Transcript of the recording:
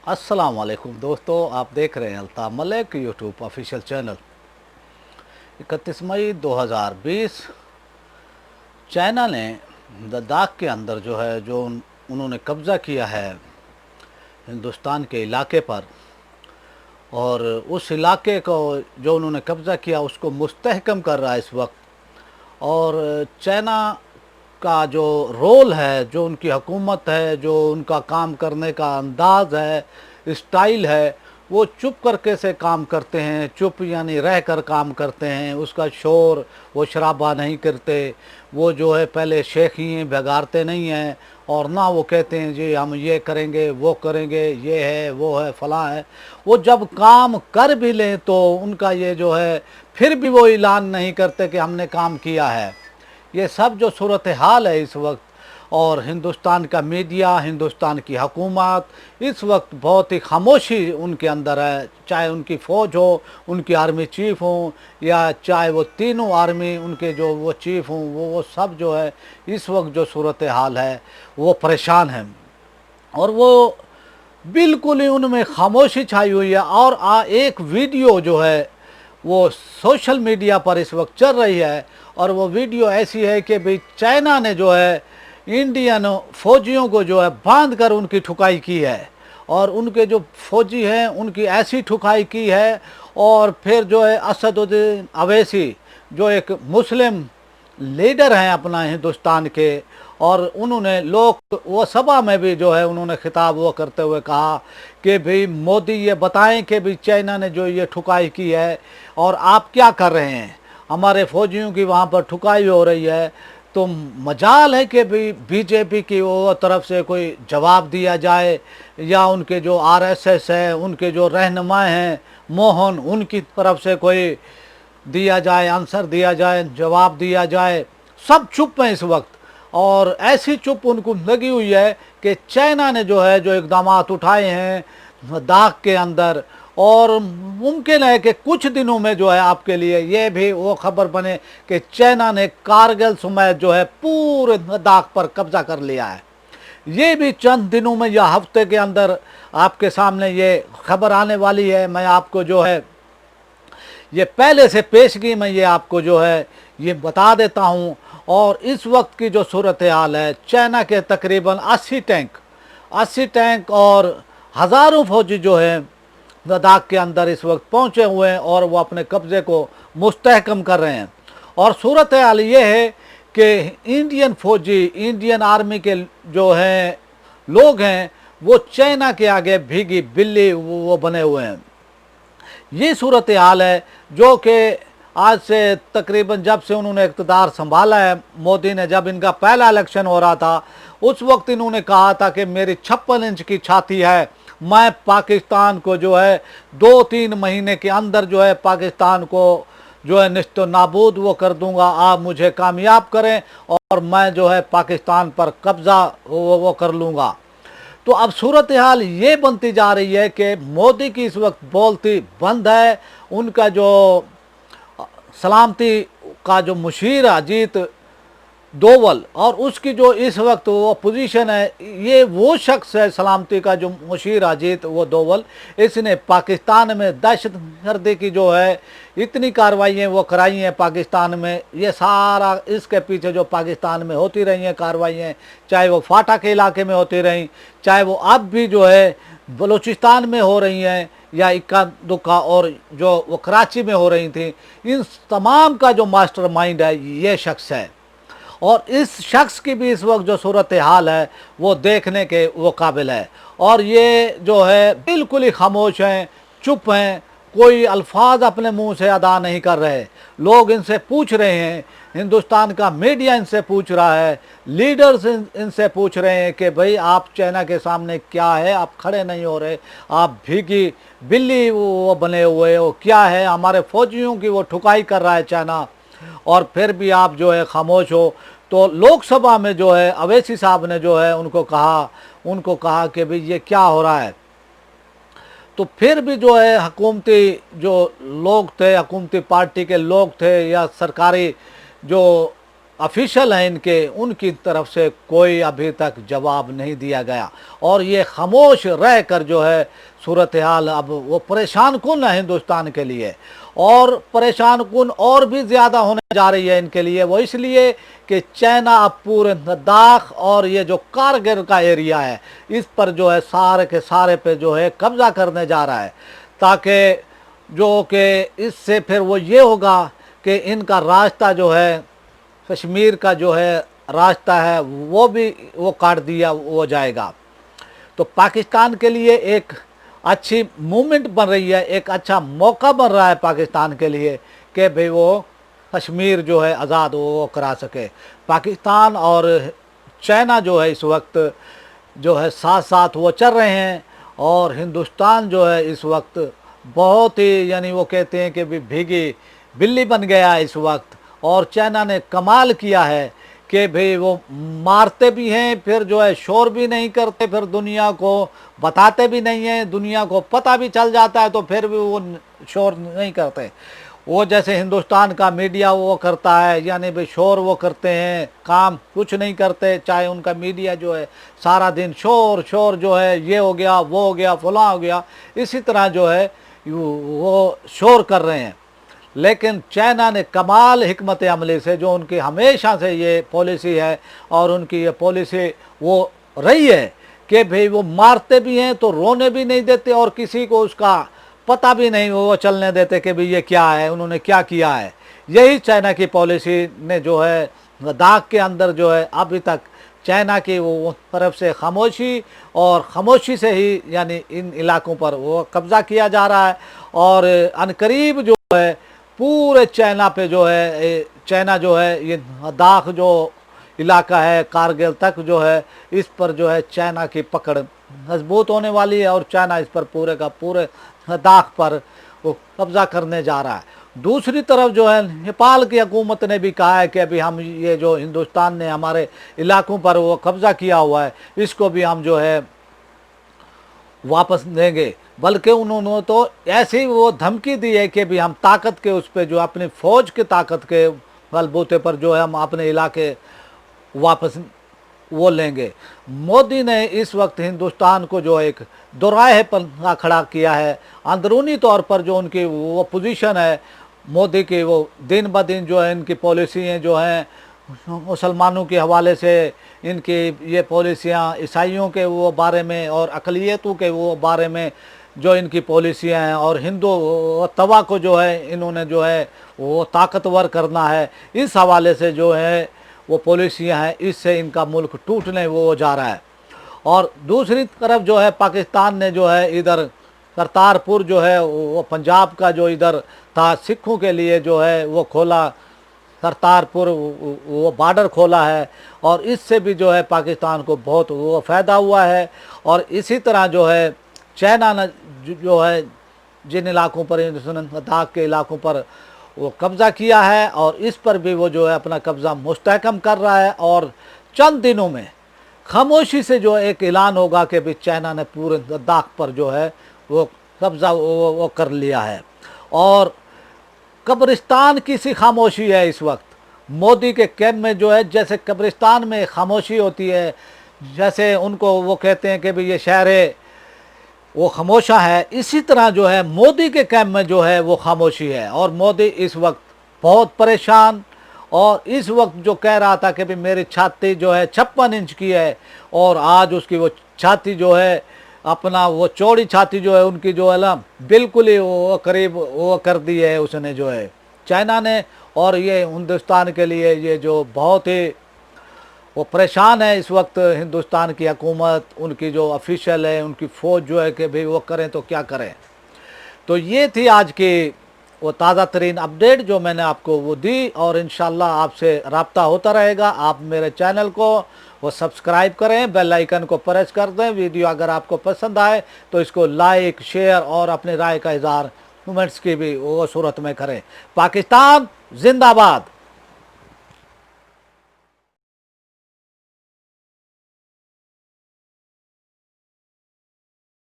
अस्सलाम वालेकुम दोस्तों, आप देख रहे हैं Altaf Malik YouTube official channel. 31 मई 2020 चाइना ने लद्दाख के अंदर जो है उन्होंने कब्ज़ा किया है हिंदुस्तान के इलाके पर, और उस इलाके को जो उन्होंने कब्ज़ा किया उसको मुस्तहकम कर रहा है इस वक्त। और चाइना का जो रोल है, जो उनकी हुकूमत है, जो उनका काम करने का अंदाज़ है, स्टाइल है, वो चुप करके से काम करते हैं। चुप यानी रह कर काम करते हैं। उसका शोर, वो शराबा नहीं करते। वो जो है पहले शेखियाँ भगाड़ते नहीं हैं, और ना वो कहते हैं जी हम ये करेंगे वो करेंगे, ये है वो है फलां है। वो जब काम कर भी लें तो उनका ये जो है फिर भी वो ऐलान नहीं करते कि हमने काम किया है। ये सब जो सूरत हाल है इस वक्त, और हिंदुस्तान का मीडिया, हिंदुस्तान की हुकूमत इस वक्त बहुत ही खामोशी उनके अंदर है। चाहे उनकी फ़ौज हो, उनकी आर्मी चीफ़ हो, या चाहे वो तीनों आर्मी उनके जो वो चीफ़ हों, वो सब जो है इस वक्त जो सूरत हाल है वो परेशान हैं। और वो बिल्कुल ही उनमें खामोशी छाई हुई है। और एक वीडियो जो है वो सोशल मीडिया पर इस वक्त चल रही है, और वो वीडियो ऐसी है कि भाई चाइना ने जो है इंडियन फ़ौजियों को जो है बांध कर उनकी ठुकाई की है, और उनके जो फ़ौजी हैं उनकी ऐसी ठुकाई की है। और फिर जो है असदुद्दीन अवैसी जो एक मुस्लिम लीडर हैं अपना हिंदुस्तान के, और उन्होंने लोग वो सभा में भी जो है उन्होंने खिताब वो करते हुए कहा कि भाई मोदी ये बताएं कि भाई चाइना ने जो ये ठुकाई की है और आप क्या कर रहे हैं, हमारे फौजियों की वहाँ पर ठुकाई हो रही है। तो मजाल है कि भाई बीजेपी की वो तरफ से कोई जवाब दिया जाए, या उनके जो आरएसएस है, उनके जो रहनुमा हैं मोहन, उनकी तरफ से कोई दिया जाए, आंसर दिया जाए, जवाब दिया जाए। सब चुप हैं इस वक्त, और ऐसी चुप उनको लगी हुई है कि चाइना ने जो है जो इकदाम उठाए हैं लद्दाख के अंदर, और मुमकिन है कि कुछ दिनों में जो है आपके लिए ये भी वो खबर बने कि चाइना ने कारगिल समेत जो है पूरे लद्दाख पर कब्जा कर लिया है। ये भी चंद दिनों में या हफ्ते के अंदर आपके सामने ये खबर आने वाली है। मैं आपको जो है ये पहले से पेशगी में ये आपको जो है ये बता देता हूँ। और इस वक्त की जो सूरत हाल है, चाइना के तकरीबन 80 टैंक और हज़ारों फौजी जो हैं लद्दाख के अंदर इस वक्त पहुँचे हुए हैं, और वो अपने कब्ज़े को मुस्तहकम कर रहे हैं। और सूरत हाल ये है कि इंडियन फौजी, इंडियन आर्मी के जो हैं लोग हैं, वो चाइना के आगे भीगी बिल्ली वो बने हुए हैं। ये सूरत हाल है जो कि आज से तकरीबन जब से उन्होंने इक़्तिदार संभाला है, मोदी ने, जब इनका पहला इलेक्शन हो रहा था उस वक्त इन्होंने कहा था कि मेरी 56 इंच की छाती है, मैं पाकिस्तान को जो है 2-3 महीने के अंदर जो है पाकिस्तान को जो है निस्तो नाबूद वो कर दूंगा, आप मुझे कामयाब करें और मैं जो है पाकिस्तान पर कब्ज़ा वो कर लूँगा। तो अब सूरत हाल ये बनती जा रही है कि मोदी की इस वक्त बोलती बंद है। उनका जो सलामती का जो मुशीर अजीत डोवल, और उसकी जो इस वक्त वो पोजीशन है, ये वो शख्स है सलामती का जो मुशीर अजीत वो डोवल, इसने पाकिस्तान में दहशत गर्दी की जो है इतनी कार्रवाइयाँ वो कराई हैं पाकिस्तान में। ये सारा इसके पीछे जो पाकिस्तान में होती रही हैं कार्रवाइयाँ, चाहे वो फाटा के इलाके में होती रहीं, चाहे वो अब भी जो है बलूचिस्तान में हो रही हैं, या इक्का दुक्का और जो वो कराची में हो रही थी, इन तमाम का जो मास्टर माइंड है ये शख्स है। और इस शख्स की भी इस वक्त जो सूरत हाल है वो देखने के वो काबिल है। और ये जो है बिल्कुल ही खामोश हैं, चुप हैं, कोई अल्फाज अपने मुंह से अदा नहीं कर रहे। लोग इनसे पूछ रहे हैं, हिंदुस्तान का मीडिया इनसे पूछ रहा है, लीडर्स इनसे पूछ रहे हैं कि भाई आप चाइना के सामने क्या है, आप खड़े नहीं हो रहे, आप भीगी बिल्ली वो बने हुए हो, क्या है, हमारे फौजियों की वो ठुकाई कर रहा है चाइना, और फिर भी आप जो है खामोश हो। तो लोकसभा में जो है अवैसी साहब ने जो है उनको कहा कि भाई ये क्या हो रहा है। तो फिर भी जो है हुकूमती जो लोग थे, हुकूमती पार्टी के लोग थे, या सरकारी जो ऑफिशियल हैं इनके, उनकी तरफ से कोई अभी तक जवाब नहीं दिया गया। और ये खामोश रह कर जो है सूरत हाल अब वो परेशान कुन है हिंदुस्तान के लिए, और परेशान कुन और भी ज़्यादा होने जा रही है इनके लिए। वो इसलिए कि चाइना अब पूरे लद्दाख और ये जो कारगिल का एरिया है इस पर जो है सारे के सारे पे जो है कब्ज़ा करने जा रहा है, ताकि जो कि इससे फिर वो ये होगा कि इनका रास्ता जो है कश्मीर का जो है रास्ता है वो काट दिया हो जाएगा। तो पाकिस्तान के लिए एक अच्छी मूवमेंट बन रही है, एक अच्छा मौका बन रहा है पाकिस्तान के लिए कि भाई वो कश्मीर जो है आज़ाद वो करा सके। पाकिस्तान और चाइना जो है इस वक्त जो है साथ साथ वो चल रहे हैं, और हिंदुस्तान जो है इस वक्त बहुत ही यानी वो कहते हैं कि भी भीगी बिल्ली बन गया है इस वक्त। और चाइना ने कमाल किया है कि भाई वो मारते भी हैं, फिर जो है शोर भी नहीं करते, फिर दुनिया को बताते भी नहीं हैं, दुनिया को पता भी चल जाता है तो फिर भी वो शोर नहीं करते। वो जैसे हिंदुस्तान का मीडिया वो करता है, यानी भाई शोर वो करते हैं, काम कुछ नहीं करते। चाहे उनका मीडिया जो है सारा दिन शोर शोर जो है ये हो गया वो हो गया फलां हो गया, इसी तरह जो है वो शोर कर रहे हैं। लेकिन चाइना ने कमाल हिकमत अमली से, जो उनकी हमेशा से ये पॉलिसी है और उनकी ये पॉलिसी वो रही है कि भाई वो मारते भी हैं तो रोने भी नहीं देते, और किसी को उसका पता भी नहीं वो चलने देते कि भाई ये क्या है, उन्होंने क्या किया है। यही चाइना की पॉलिसी ने जो है लद्दाख के अंदर जो है अभी तक चाइना की वो तरफ से खामोशी और खामोशी से ही यानी इन इलाकों पर वो कब्ज़ा किया जा रहा है। और अनकरीब जो है पूरे चाइना पे जो है चाइना जो है ये लद्दाख जो इलाका है कारगिल तक जो है इस पर जो है चाइना की पकड़ मजबूत होने वाली है, और चाइना इस पर पूरे का पूरे लद्दाख पर वो कब्ज़ा करने जा रहा है। दूसरी तरफ जो है नेपाल की हुकूमत ने भी कहा है कि अभी हम ये जो हिंदुस्तान ने हमारे इलाकों पर वो कब्ज़ा किया हुआ है इसको भी हम जो है वापस देंगे। बल्कि उन्होंने तो ऐसी वो धमकी दी है कि भी हम ताकत के उस पर जो अपनी फ़ौज की ताकत के बलबूते पर जो है हम अपने इलाके वापस वो लेंगे। मोदी ने इस वक्त हिंदुस्तान को जो एक दोराहे पर खड़ा किया है। अंदरूनी तौर पर जो उनकी वो पोजीशन है मोदी की, वो दिन ब दिन जो है इनकी पॉलिसियाँ जो हैं मुसलमानों के हवाले से, इनकी ये पॉलिसियाँ ईसाइयों के वो बारे में और अक़लियतों के वो बारे में जो इनकी पॉलिसियाँ हैं, और हिंदू तवा को जो है इन्होंने जो है वो ताकतवर करना है, इस हवाले से जो है वो पॉलिसियाँ हैं, इससे इनका मुल्क टूटने वो जा रहा है। और दूसरी तरफ जो है पाकिस्तान ने जो है इधर करतारपुर जो है वो पंजाब का जो इधर था सिखों के लिए जो है वो खोला, करतारपुर वो बॉर्डर खोला है, और इससे भी जो है पाकिस्तान को बहुत वो फ़ायदा हुआ है। और इसी तरह जो है चाइना ने जो है जिन इलाकों पर लद्दाख के इलाकों पर वो कब्ज़ा किया है, और इस पर भी वो जो है अपना कब्ज़ा मुस्तहकम कर रहा है। और चंद दिनों में खामोशी से जो एक ऐलान होगा कि भी चाइना ने पूरे लद्दाख पर जो है वो कब्ज़ा वो कर लिया है। और कब्रिस्तान की सी खामोशी है इस वक्त मोदी के कैंप में जो है, जैसे कब्रिस्तान में खामोशी होती है, जैसे उनको वो कहते हैं कि भी ये शहर वो खामोशा है, इसी तरह जो है मोदी के कैंप में जो है वो खामोशी है। और मोदी इस वक्त बहुत परेशान, और इस वक्त जो कह रहा था कि भी मेरी छाती जो है 56 इंच की है, और आज उसकी वो छाती जो है अपना वो चौड़ी छाती जो है उनकी जो है ना बिल्कुल ही वो करीब वो कर दी है उसने जो है चाइना ने। और ये हिंदुस्तान के लिए ये जो बहुत ही वो परेशान है इस वक्त हिंदुस्तान की हुकूमत, उनकी जो ऑफिशियल है उनकी फ़ौज जो है कि भाई वो करें तो क्या करें। तो ये थी आज की वो ताज़ा तरीन अपडेट जो मैंने आपको वो दी, और इंशाल्लाह आपसे रब्ता होता रहेगा। आप मेरे चैनल को वो सब्सक्राइब करें, बेल आइकन को प्रेस कर दें। वीडियो अगर आपको पसंद आए तो इसको लाइक शेयर और अपनी राय का इज़हार कमेंट्स की भी वो सूरत में करें। पाकिस्तान जिंदाबाद।